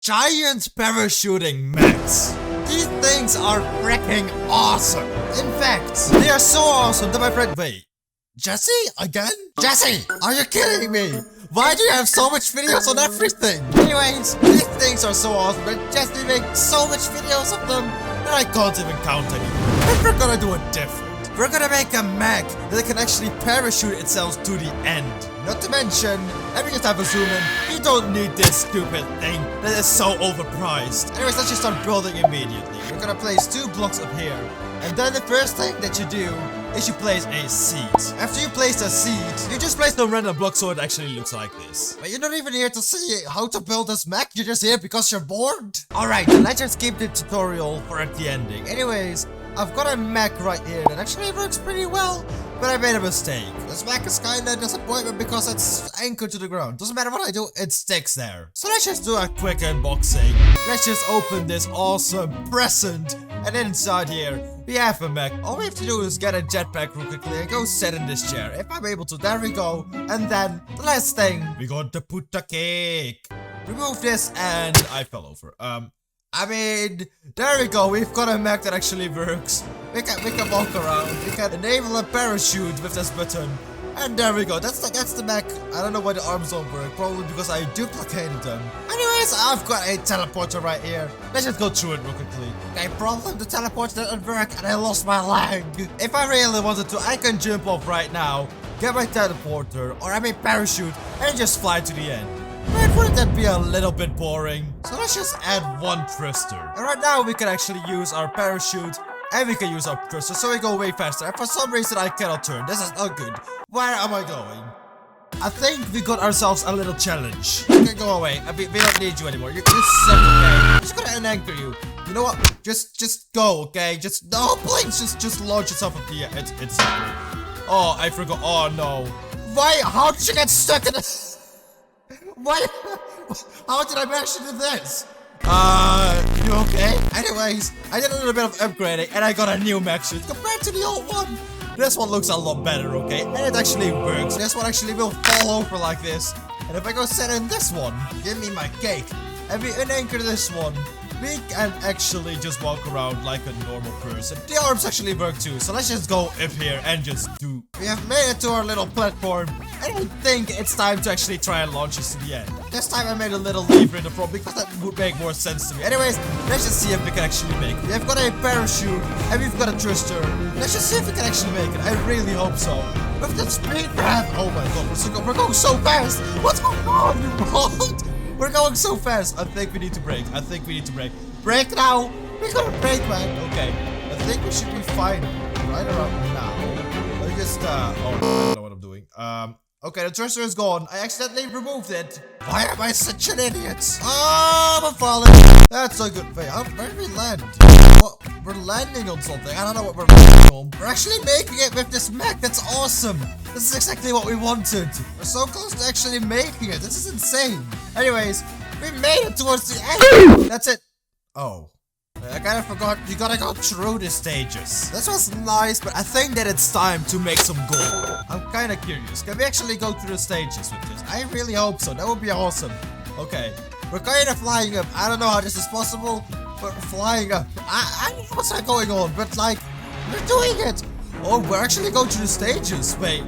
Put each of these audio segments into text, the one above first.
giant parachuting mechs. These things are freaking awesome. In fact, they are so awesome that my friend— Wait, Jesse? Again? Jesse, are you kidding me? Why do you have so much videos on everything? Anyways, these things are so awesome that Jesse makes so much videos of them that I can't even count anymore. But we're gonna do it different. We're gonna make a mech that can actually parachute itself to the end. Not to mention, let me just have a zoom in. You don't need this stupid thing that is so overpriced. Anyways, let's just start building immediately. We're gonna place 2 blocks up here. And then the first thing that you do is you place a seed. After you place a seed, you just place no random block so it actually looks like this. But you're not even here to see how to build this mech, you're just here because you're bored? Alright, let's just keep the tutorial for at the ending. Anyways, I've got a mech right here that actually works pretty well, but I made a mistake. This mech is kinda a disappointment because it's anchored to the ground. Doesn't matter what I do, it sticks there. So let's just do a quick unboxing. Let's just open this awesome present. And inside here, we have a mech. All we have to do is get a jetpack real quickly and go sit in this chair. If I'm able to, there we go. And then, the last thing, we got to put the cake. Remove this and I fell over. I mean, there we go. We've got a mech that actually works. We can walk around. We can enable a parachute with this button. And there we go. That's the mech. I don't know why the arms don't work. Probably because I duplicated them. Anyways, I've got a teleporter right here. Let's just go through it real quickly. Okay, problem, the teleporter didn't work and I lost my leg. If I really wanted to, I can jump off right now, get my teleporter, or I mean parachute, and just fly to the end. But wouldn't that be a little bit boring? So let's just add 1 thruster. And right now we can actually use our parachute and we can use our thruster so we go way faster. And for some reason I cannot turn. This is not good. Where am I going? I think we got ourselves a little challenge. You can go away. We don't need you anymore. You're sick, okay? I'm just gonna anchor you. You know what? Just go, okay? No, please, just launch yourself up here. It's simple. Oh, I forgot. Oh no. Why? How did you get stuck in this? Why? How did I manage to do this? You okay? Anyways, I did a little bit of upgrading and I got a new mech suit compared to the old one. This one looks a lot better, okay? And it actually works. This one actually will fall over like this. And if I go sit in this one, give me my cake. And we unanchor this one, we can actually just walk around like a normal person. The arms actually work too, so let's just go up here and just do. We have made it to our little platform, and I think it's time to actually try and launch us to the end. This time I made a little lever in the front because that would make more sense to me. Anyways, let's just see if we can actually make it. We have got a parachute, and we've got a thruster. Let's just see if we can actually make it. I really hope so. With the speed we have, oh my god, we're going so fast. What's going on? What? We're going so fast. I think we need to brake. Brake now. We're gonna brake, man. Okay. I think we should be fine right around now. Let me just, oh, I don't know what I'm doing. Okay, the thruster is gone. I accidentally removed it. Why am I such an idiot? Oh, I'm falling. That's so good. Wait, where did we land? What? We're landing on something. I don't know what we're landing on. We're actually making it with this mech. That's awesome. This is exactly what we wanted. We're so close to actually making it. This is insane. Anyways, we made it towards the end. That's it. Oh. I kind of forgot, you gotta go through the stages. This was nice, but I think that it's time to make some gold. I'm kind of curious. Can we actually go through the stages with this? I really hope so. That would be awesome. Okay. We're kind of flying up. I don't know how this is possible, but we're flying up. I don't know what's going on, but like, we're doing it. Oh, we're actually going through the stages. Wait,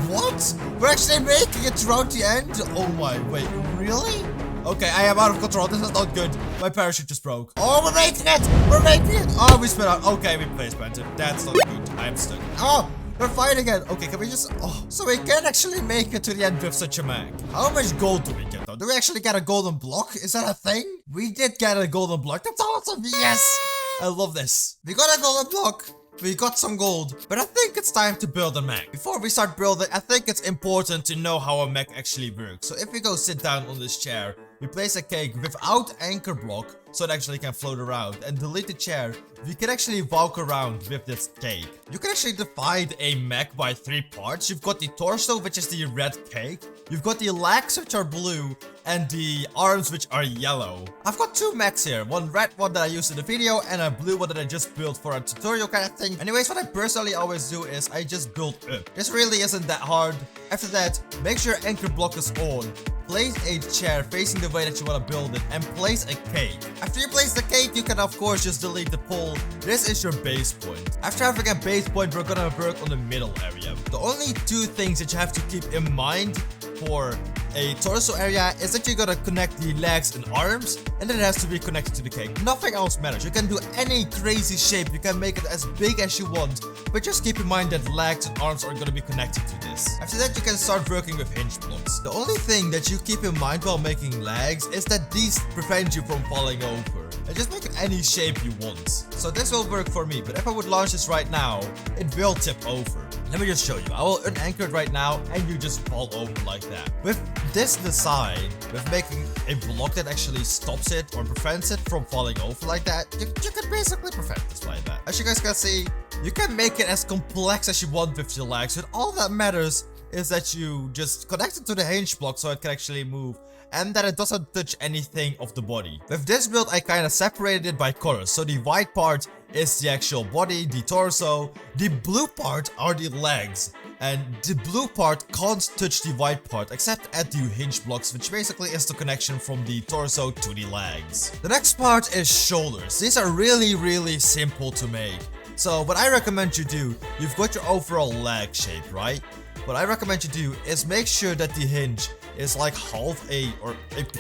what? We're actually making it throughout the end? Oh my, wait, really? Okay, I am out of control. This is not good. My parachute just broke. Oh, we're making it! We're making it! Oh, we spit out. Okay, we face planted. That's not good. I'm stuck. Oh, we're fine again. Okay, can we just... Oh, so we can actually make it to the end with such a mech. How much gold do we get, though? Do we actually get a golden block? Is that a thing? We did get a golden block. That's awesome. Yes! I love this. We got a golden block. We got some gold, but I think it's time to build a mech. Before we start building, I think it's important to know how a mech actually works. So if we go sit down on this chair, we place a cake without anchor block so it actually can float around, and delete the chair, we can actually walk around with this cake. You can actually divide a mech by 3 parts. You've got the torso, which is the red cake. You've got the legs, which are blue, and the arms, which are yellow. I've got 2 mechs here. One red one that I used in the video, and a blue one that I just built for a tutorial kind of thing. Anyways, what I personally always do is I just build up. This really isn't that hard. After that, make sure anchor block is on. place a chair facing the way that you want to build it and place a cake. After you place the cake, you can of course just delete the pole. This is your base point. After having a base point, we're gonna work on the middle area. The only two things that you have to keep in mind for a torso area is that you gotta connect the legs and arms, and then it has to be connected to the cake. Nothing else matters. You can do any crazy shape, you can make it as big as you want, but just keep in mind that legs and arms are gonna be connected to this. After that, you can start working with hinge blocks. The only thing that you keep in mind while making legs is that these prevent you from falling over. And just make it any shape you want. So this will work for me, but if I would launch this right now, it will tip over. Let me just show you. I will unanchor it right now and you just fall over like that. With this design, with making a block that actually stops it or prevents it from falling over like that, you can basically prevent this like that. As you guys can see, you can make it as complex as you want with your legs, but all that matters is that you just connect it to the hinge block so it can actually move, and that it doesn't touch anything of the body. With this build, I kind of separated it by colors. So the white part is the actual body, the torso. The blue part are the legs. And the blue part can't touch the white part except at the hinge blocks, which basically is the connection from the torso to the legs. The next part is shoulders. These are really simple to make. So what I recommend you do, you've got your overall leg shape, right? What I recommend you do is make sure that the hinge is like half a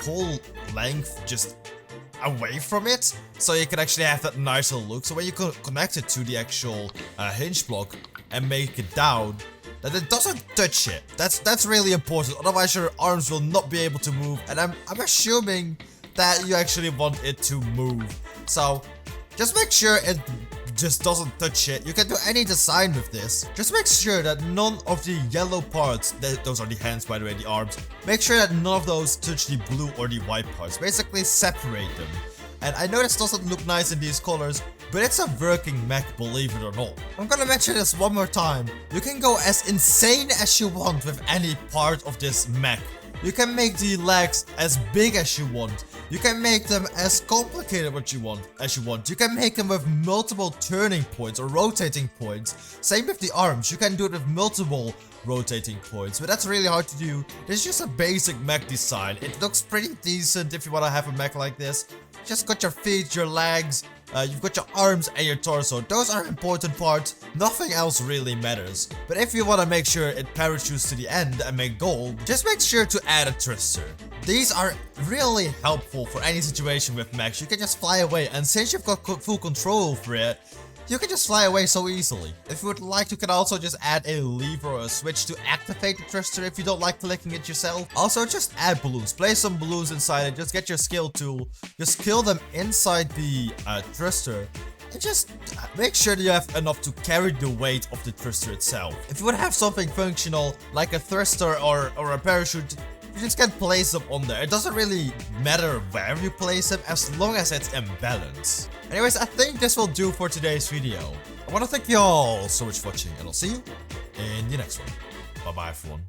pole length just away from it, so you can actually have that nicer look. So when you connect it to the actual hinge block and make it down, that it doesn't touch it. That's really important, otherwise your arms will not be able to move, and I'm assuming that you actually want it to move. So just make sure it just doesn't touch it. You can do any design with this. Just make sure that none of the yellow parts, those are the hands by the way, the arms, make sure that none of those touch the blue or the white parts. Basically separate them. And I know this doesn't look nice in these colors, but it's a working mech, believe it or not. I'm gonna mention this one more time. You can go as insane as you want with any part of this mech. You can make the legs as big as you want. You can make them as complicated as you want. You can make them with multiple turning points or rotating points. Same with the arms. You can do it with multiple rotating points, but that's really hard to do. This is just a basic mech design. It looks pretty decent if you want to have a mech like this. Just got your feet, your legs, you've got your arms and your torso. Those are important parts. Nothing else really matters. But if you want to make sure it parachutes to the end and make gold, just make sure to add a thruster. These are really helpful for any situation with mechs. You can just fly away, and since you've got full control over it, you can just fly away so easily. If you would like, you can also just add a lever or a switch to activate the thruster if you don't like clicking it yourself. Also, just add balloons. Place some balloons inside it. Just get your skill tool. Just kill them inside the thruster. And just make sure that you have enough to carry the weight of the thruster itself. If you would have something functional like a thruster or a parachute, you just can place them on there. It doesn't really matter where you place them as long as it's in balance. Anyways, I think this will do for today's video. I want to thank you all so much for watching, and I'll see you in the next one. Bye bye everyone.